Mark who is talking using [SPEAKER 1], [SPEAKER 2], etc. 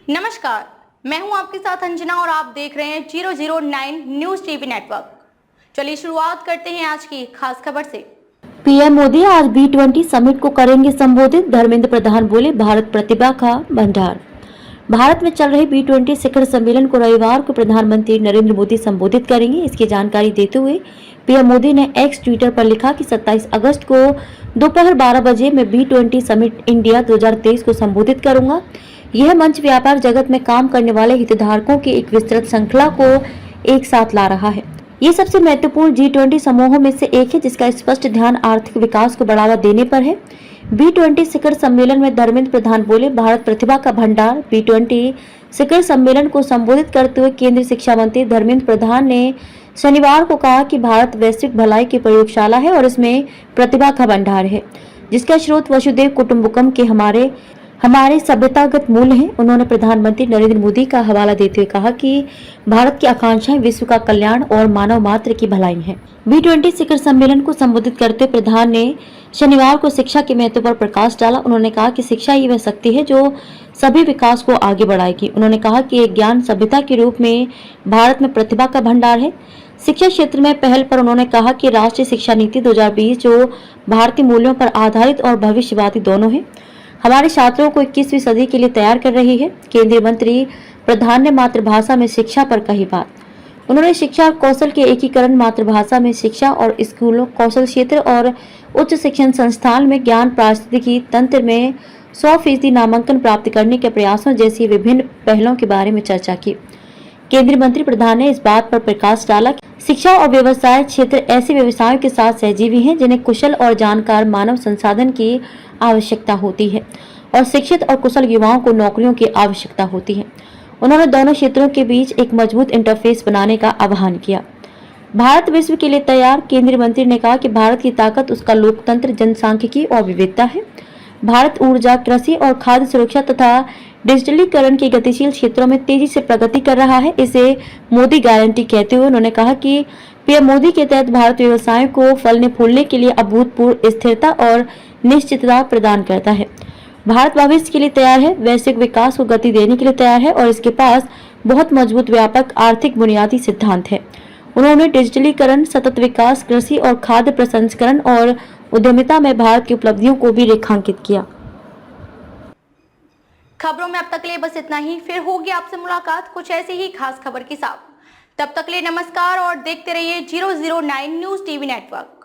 [SPEAKER 1] नमस्कार, मैं हूं आपके साथ अंजना और आप देख रहे हैं 009 न्यूज टीवी नेटवर्क। चलिए शुरुआत करते हैं आज की खास खबर से।
[SPEAKER 2] पीएम मोदी आज B20 समिट को करेंगे संबोधित। धर्मेंद्र प्रधान बोले, भारत प्रतिभा का भंडार। भारत में चल रहे B20 शिखर सम्मेलन को रविवार को प्रधानमंत्री नरेंद्र मोदी संबोधित करेंगे। इसकी जानकारी देते हुए पीएम मोदी ने एक्स ट्विटर पर लिखा कि 27 अगस्त को दोपहर 12 बजे मैं B20 समिट इंडिया 2023 को संबोधित करूंगा। यह मंच व्यापार जगत में काम करने वाले हितधारकों की एक विस्तृत श्रृंखला को एक साथ ला रहा है। ये सबसे महत्वपूर्ण G20 समूहों में से एक है जिसका स्पष्ट ध्यान आर्थिक विकास को बढ़ावा देने पर है। B20 शिखर सम्मेलन में धर्मेंद्र प्रधान बोले, भारत प्रतिभा का भंडार। B20 शिखर सम्मेलन को संबोधित करते हुए केंद्रीय शिक्षा मंत्री धर्मेंद्र प्रधान ने शनिवार को कहा कि भारत वैश्विक भलाई की प्रयोगशाला है और इसमें प्रतिभा का भंडार है, जिसका स्रोत वसुधैव कुटुंबकम के हमारे सभ्यतागत मूल्य हैं। उन्होंने प्रधानमंत्री नरेंद्र मोदी का हवाला देते हुए कहा कि भारत की आकांक्षाएं विश्व का कल्याण और मानव मात्र की भलाई हैं। B20 शिखर सम्मेलन को संबोधित करते प्रधान ने शनिवार को शिक्षा के महत्व पर प्रकाश डाला। उन्होंने कहा कि शिक्षा ही वह शक्ति है जो सभी विकास को आगे बढ़ाएगी। उन्होंने कहा कि एक ज्ञान सभ्यता के रूप में भारत में प्रतिभा का भंडार है। शिक्षा क्षेत्र में पहल पर उन्होंने कहा कि राष्ट्रीय शिक्षा नीति 2020 जो भारतीय मूल्यों पर आधारित और भविष्यवादी दोनों है, हमारे छात्रों को 21वीं सदी के लिए तैयार कर रही है। केंद्रीय मंत्री प्रधान ने मातृभाषा में शिक्षा पर कही बात। उन्होंने शिक्षा और कौशल के एकीकरण, मातृभाषा में शिक्षा और स्कूलों, कौशल क्षेत्र और उच्च शिक्षण संस्थान में ज्ञान पारिस्थितिकी तंत्र में 100% नामांकन प्राप्त करने के प्रयासों जैसी विभिन्न पहलों के बारे में चर्चा की। केंद्रीय मंत्री प्रधान ने इस बात पर प्रकाश डाला कि शिक्षा और व्यवसाय क्षेत्र ऐसे व्यवसायों के साथ सहजीवी हैं जिन्हें कुशल और जानकार मानव संसाधन की आवश्यकता होती है और शिक्षित और कुशल युवाओं को नौकरियों की आवश्यकता होती है। उन्होंने दोनों क्षेत्रों के बीच एक मजबूत इंटरफेस बनाने का आह्वान किया। भारत विश्व के लिए तैयार। केंद्रीय मंत्री ने कहा कि भारत की ताकत उसका लोकतंत्र, जनसांख्यिकी और विविधता है। भारत ऊर्जा, कृषि और खाद्य सुरक्षा तथा डिजिटलीकरण के गतिशील क्षेत्रों में तेजी से प्रगति कर रहा है। इसे मोदी गारंटी कहते हुए उन्होंने कहा कि पीएम मोदी के तहत भारत व्यवसायों को फलने फूलने के लिए अभूतपूर्व स्थिरता और निश्चितता प्रदान करता है। भारत भविष्य के लिए तैयार है, वैश्विक विकास को गति देने के लिए तैयार है और इसके पास बहुत मजबूत व्यापक आर्थिक बुनियादी सिद्धांत है। उन्होंने डिजिटलीकरण, सतत विकास, कृषि और खाद्य प्रसंस्करण और उद्यमिता में भारत की उपलब्धियों को भी रेखांकित किया।
[SPEAKER 1] खबरों में अब तक के लिए बस इतना ही। फिर होगी आपसे मुलाकात कुछ ऐसे ही खास खबर के साथ। तब तक के लिए नमस्कार और देखते रहिए 009 न्यूज टीवी नेटवर्क।